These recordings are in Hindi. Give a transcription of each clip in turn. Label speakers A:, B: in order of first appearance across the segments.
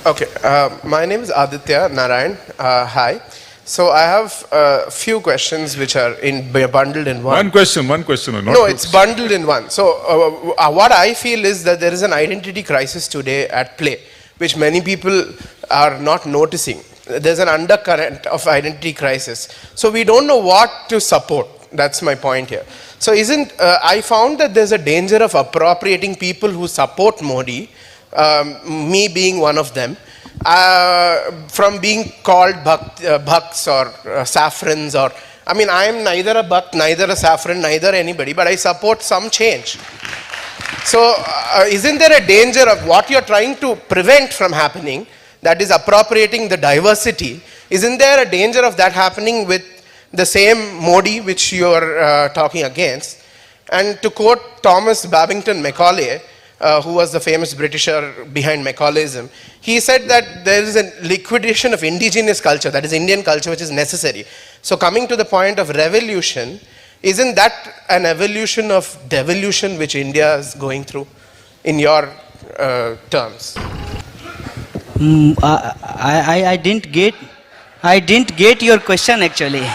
A: Okay, my name is Aditya Narayan. Hi. So I have a few questions which are bundled in one.
B: One question, not
A: No, it's bundled in one. So what I feel is that there is an identity crisis today at play, which many people are not noticing. There's an undercurrent of identity crisis. So we don't know what to support. That's my point here. So I found that there's a danger of appropriating people who support Modi, me being one of them, from being called bhakts or saffrons or, I mean, I am neither a bhakt, neither a saffron, neither anybody, but I support some change. So isn't there a danger of what you're trying to prevent from happening, that is appropriating the diversity? Isn't there a danger of that happening with the same Modi which you're talking against? And to quote Thomas Babington Macaulay, who was the famous Britisher behind Macaulaysm, he said that there is a liquidation of indigenous culture, that is Indian culture, which is necessary. So coming to the point of revolution, isn't that an evolution of devolution which India is going through, in your terms?
C: I didn't get your question actually.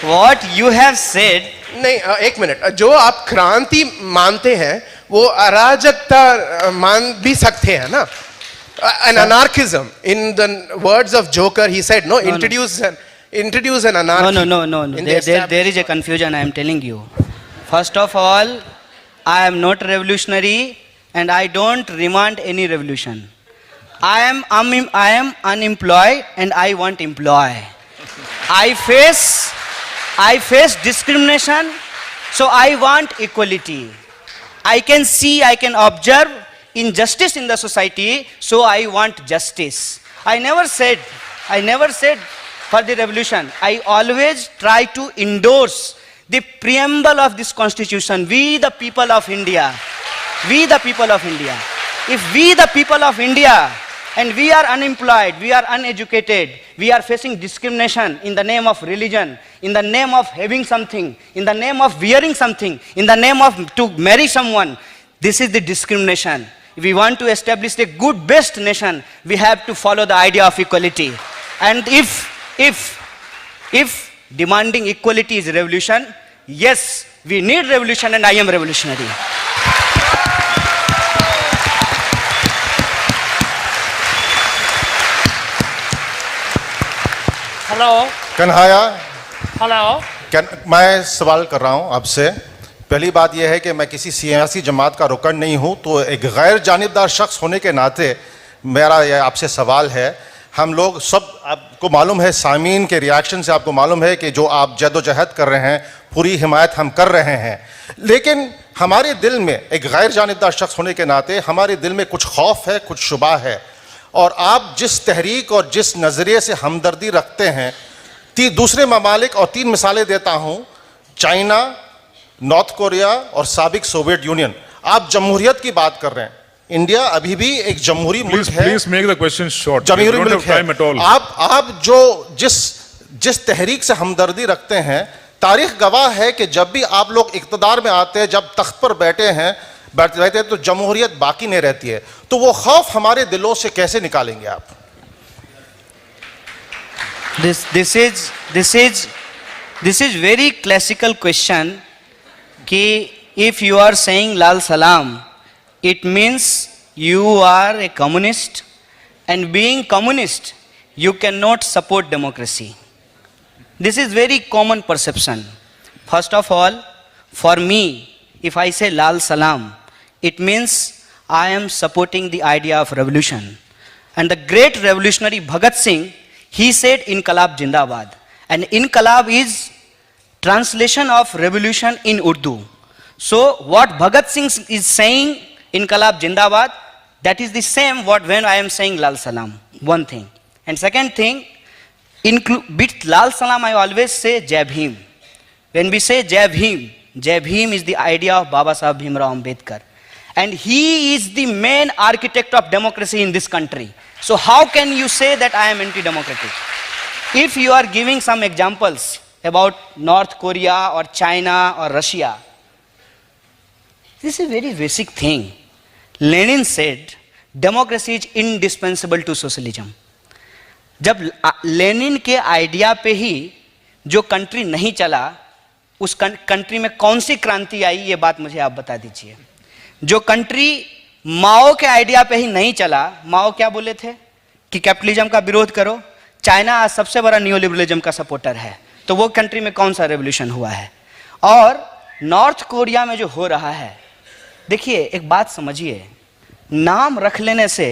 C: What you have said.
A: नहीं, एक मिनट, जो आप क्रांति मानते हैं वो अराजकता मान भी सकते हैं ना? An anarchism, in the words of Joker, he said, no, introduce an anarchy.
C: No. There is a confusion, I am telling you. First of all, I am not revolutionary and I don't demand any revolution. I am unemployed and I want employ. I face discrimination, so I want equality. I can see, I can observe injustice in the society, so I want justice. I never said for the revolution. I always try to endorse the preamble of this constitution. We the people of India. We the people of India. If we the people of India and we are unemployed, we are uneducated, we are facing discrimination in the name of religion, in the name of having something, in the name of wearing something, in the name of to marry someone, this is the discrimination. If we want to establish a good, best nation, we have to follow the idea of equality. And if demanding equality is revolution, yes, we need revolution and I am revolutionary.
D: Hello
E: Kanhaiya,
D: hello
E: मैं सवाल कर रहा हूं आपसे। पहली बात यह है कि मैं किसी सियासी जमात का रुकन नहीं हूं, तो एक गैर जानिबदार शख्स होने के नाते मेरा यह आपसे सवाल है। हम लोग सब, आपको मालूम है, सामीन के रिएक्शन से आपको मालूम है कि जो आप जद्दोजहद कर रहे हैं, पूरी हिमायत हम कर रहे हैं, लेकिन हमारे दिल में एक गैर जानिबदार शख्स होने के नाते हमारे दिल में कुछ खौफ है, कुछ शुबा है। और आप जिस तहरीक और जिस नज़रिए से हमदर्दी रखते हैं, दूसरे ममालिक, और 3 मिसालें देता हूँ, चाइना, नॉर्थ कोरिया और साबिक सोवियत यूनियन। आप जमहूरियत की बात कर रहे हैं, इंडिया अभी भी एक जमहूरी मुल्क है।
B: Please make the question short.
E: जमहूरी मुल्क है। आप जो जिस तहरीक से हमदर्दी रखते हैं, तारीख गवाह है कि जब भी आप लोग इक़्तिदार में आते हैं, जब तख्त पर बैठते हैं तो जमहूरियत बाकी नहीं रहती है। तो वो खौफ हमारे दिलों से कैसे निकालेंगे आप?
C: This is very classical question कि if you are saying Lal Salam, it means you are a communist, and being communist, you cannot support democracy. This is very common perception. First of all, for me, if I say Lal Salam, it means I am supporting the idea of revolution. And the great revolutionary Bhagat Singh, he said Inqalab Jindabad. And Inqalab is translation of revolution in Urdu. So what Bhagat Singh is saying, Inqalab Jindabad, that is the same what when I am saying Lal Salam. One thing. And second thing, with Lal Salam I always say Jai Bhim. When we say Jai Bhim is the idea of Baba Saheb Bhimrao Ambedkar. And he is the main architect of democracy in this country. So how can you say that I am anti-democratic? If you are giving some examples about North Korea or China or Russia, this is a very basic thing. Lenin said democracy is indispensable to socialism. जब लेनिन के आइडिया पे ही जो कंट्री नहीं चला, उस कंट्री में कौन सी क्रांति आई, ये बात मुझे आप बता दीजिए। जो कंट्री माओ के आइडिया पे ही नहीं चला, माओ क्या बोले थे कि कैपिटलिज्म का विरोध करो, चाइना आज सबसे बड़ा न्यूलिबरलिज्म का सपोर्टर है, तो वो कंट्री में कौन सा रेवोल्यूशन हुआ है। और नॉर्थ कोरिया में जो हो रहा है, देखिए एक बात समझिए, नाम रख लेने से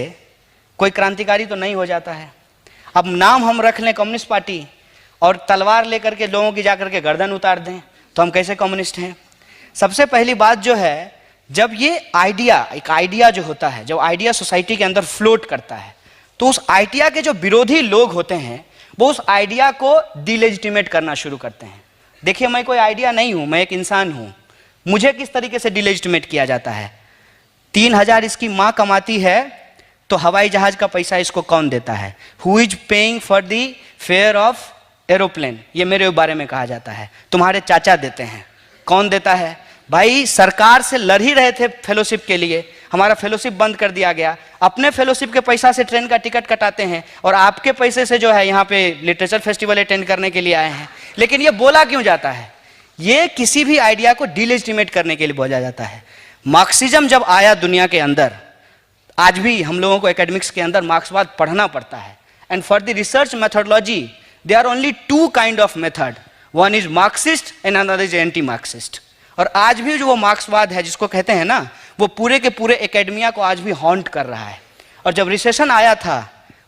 C: कोई क्रांतिकारी तो नहीं हो जाता है। अब नाम हम रख लें कम्युनिस्ट पार्टी और तलवार लेकर के लोगों की जाकर के गर्दन उतार दें, तो हम कैसे कम्युनिस्ट हैं। सबसे पहली बात जो है, जब ये आइडिया, एक आइडिया जो होता है, जब आइडिया सोसाइटी के अंदर फ्लोट करता है, तो उस आइडिया के जो विरोधी लोग होते हैं वो उस आइडिया को डिलेजिटिमेट करना शुरू करते हैं। देखिए मैं कोई आइडिया नहीं हूं, मैं एक इंसान हूं, मुझे किस तरीके से डिलेजिटिमेट किया जाता है। 3,000 इसकी मां कमाती है तो हवाई जहाज का पैसा इसको कौन देता है? Who is paying for the fair of aeroplane, ये मेरे बारे में कहा जाता है। तुम्हारे चाचा देते हैं। कौन देता है? भाई सरकार से लड़ ही रहे थे फेलोशिप के लिए, हमारा फेलोशिप बंद कर दिया गया। अपने फेलोशिप के पैसा से ट्रेन का टिकट कटाते हैं और आपके पैसे से जो है यहाँ पे लिटरेचर फेस्टिवल अटेंड करने के लिए आए हैं। लेकिन ये बोला क्यों जाता है? ये किसी भी आइडिया को डिलेजिटिमेट करने के लिए बोला जाता है। मार्क्सिज्म जब आया दुनिया के अंदर, आज भी हम लोगों को एकेडमिक्स के अंदर मार्क्सवाद पढ़ना पड़ता है। And for the research methodology there are only 2 kind of method, one is Marxist and another is anti Marxist. और आज भी जो वो मार्क्सवाद है जिसको कहते हैं ना, वो पूरे के पूरे एकेडमिया को आज भी हॉन्ट कर रहा है। और जब रिसेशन आया था,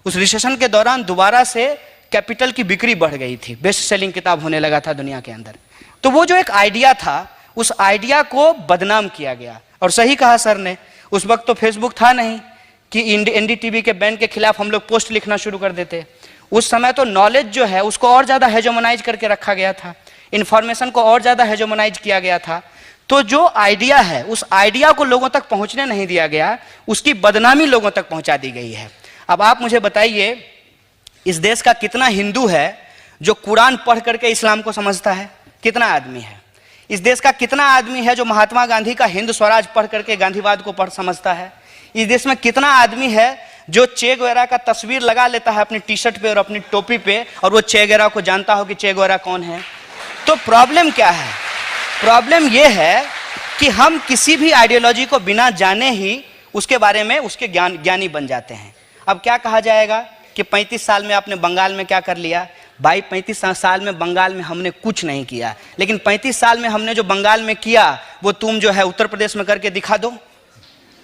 C: उस रिसेशन के दौरान दोबारा से कैपिटल की बिक्री बढ़ गई थी, बेस्ट सेलिंग किताब होने लगा था दुनिया के अंदर। तो वो जो एक आइडिया था, उस आइडिया को बदनाम किया गया। और सही कहा सर ने, उस वक्त तो फेसबुक था नहीं कि एनडीटीवी के बैन के खिलाफ हम लोग पोस्ट लिखना शुरू कर देते। उस समय तो नॉलेज जो है उसको और ज़्यादा हेजोमोनाइज करके रखा गया था, इंफॉर्मेशन को और ज़्यादा हेजोमोनाइज किया गया था। तो जो आइडिया है, उस आइडिया को लोगों तक पहुंचने नहीं दिया गया, उसकी बदनामी लोगों तक पहुंचा दी गई है। अब आप मुझे बताइए, इस देश का कितना हिंदू है जो कुरान पढ़ करके इस्लाम को समझता है? कितना आदमी है? इस देश का कितना आदमी है जो महात्मा गांधी का हिंद स्वराज पढ़ करके गांधीवाद को पढ़ समझता है? इस देश में कितना आदमी है जो चे गुवेरा का तस्वीर लगा लेता है अपनी टी शर्ट पे और अपनी टोपी पे, और वो चे गुवेरा को जानता हो कि चे गुवेरा कौन है? तो प्रॉब्लम क्या है? प्रॉब्लम ये है कि हम किसी भी आइडियोलॉजी को बिना जाने ही उसके बारे में उसके ज्ञानी बन जाते हैं। अब क्या कहा जाएगा कि 35 साल में आपने बंगाल में क्या कर लिया? भाई 35 साल में बंगाल में हमने कुछ नहीं किया, लेकिन 35 साल में हमने जो बंगाल में किया वो तुम जो है उत्तर प्रदेश में करके दिखा दो।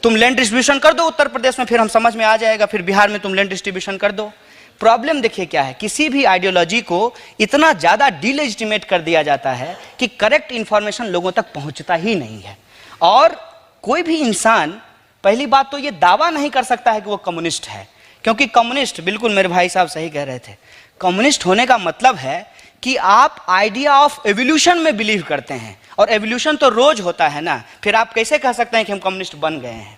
C: तुम लैंड डिस्ट्रीब्यूशन कर दो उत्तर प्रदेश में, फिर हम समझ में आ जाएगा। फिर बिहार में तुम लैंड डिस्ट्रीब्यूशन कर दो। प्रॉब्लम देखिए क्या है, किसी भी आइडियोलॉजी को इतना ज़्यादा डिलेजिटिमेट कर दिया जाता है कि करेक्ट इंफॉर्मेशन लोगों तक पहुंचता ही नहीं है। और कोई भी इंसान, पहली बात तो ये दावा नहीं कर सकता है कि वो कम्युनिस्ट है, क्योंकि कम्युनिस्ट, बिल्कुल मेरे भाई साहब सही कह रहे थे, कम्युनिस्ट होने का मतलब है कि आप आइडिया ऑफ एवोल्यूशन में बिलीव करते हैं। और एवोल्यूशन तो रोज होता है ना, फिर आप कैसे कह सकते हैं कि हम कम्युनिस्ट बन गए हैं?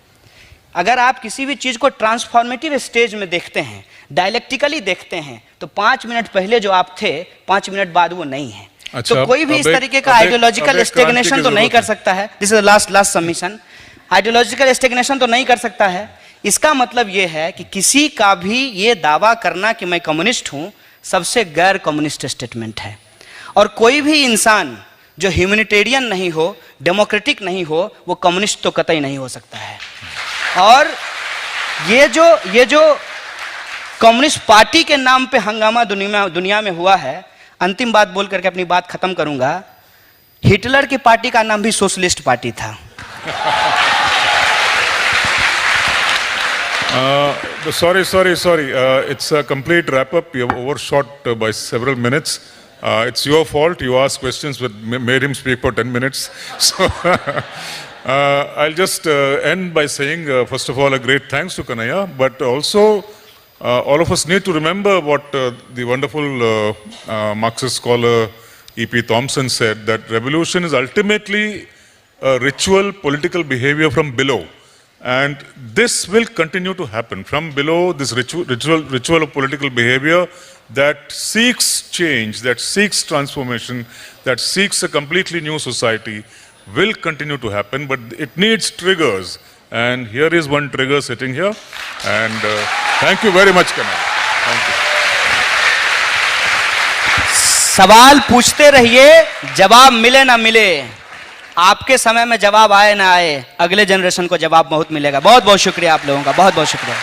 C: अगर आप किसी भी चीज को ट्रांसफॉर्मेटिव स्टेज में देखते हैं, डायलेक्टिकली देखते हैं, तो 5 मिनट पहले जो आप थे, 5 मिनट बाद वो नहीं है।
B: अच्छा,
C: तो कोई भी इस तरीके का आइडियोलॉजिकल स्टेग्नेशन तो नहीं कर सकता है। This is last submission. Ideological stagnation तो नहीं कर सकता है। इसका मतलब ये है कि किसी का भी ये दावा करना कि मैं कम्युनिस्ट हूं, सबसे गैर कम्युनिस्ट स्टेटमेंट है। और कोई भी इंसान जो ह्यूमैनिटेरियन नहीं हो, डेमोक्रेटिक नहीं हो, वो कम्युनिस्ट तो कतई नहीं हो सकता है। और ये जो कम्युनिस्ट पार्टी के नाम पे हंगामा दुनिया में हुआ है, अंतिम बात बोल करके अपनी बात खत्म करूंगा। हिटलर की पार्टी का नाम भी सोशलिस्ट पार्टी था।
B: Sorry. It's a complete wrap-up. You have overshot by several minutes. It's your fault. You asked questions that made him speak for 10 minutes. So I'll just end by saying, first of all, a great thanks to Kanaya, but also all of us need to remember what the wonderful Marxist scholar E.P. Thompson said, that revolution is ultimately a ritual political behavior from below. And this will continue to happen from below. This ritual of political behavior that seeks change, that seeks transformation, that seeks a completely new society will continue to happen, but it needs triggers. And here is one trigger sitting here. And thank you very much, Kanal. Thank you.
C: सवाल पूछते रहिए, जवाब मिले ना मिले, आपके समय में जवाब आए ना आए, अगले जनरेशन को जवाब बहुत मिलेगा। बहुत बहुत शुक्रिया आप लोगों का, बहुत बहुत शुक्रिया।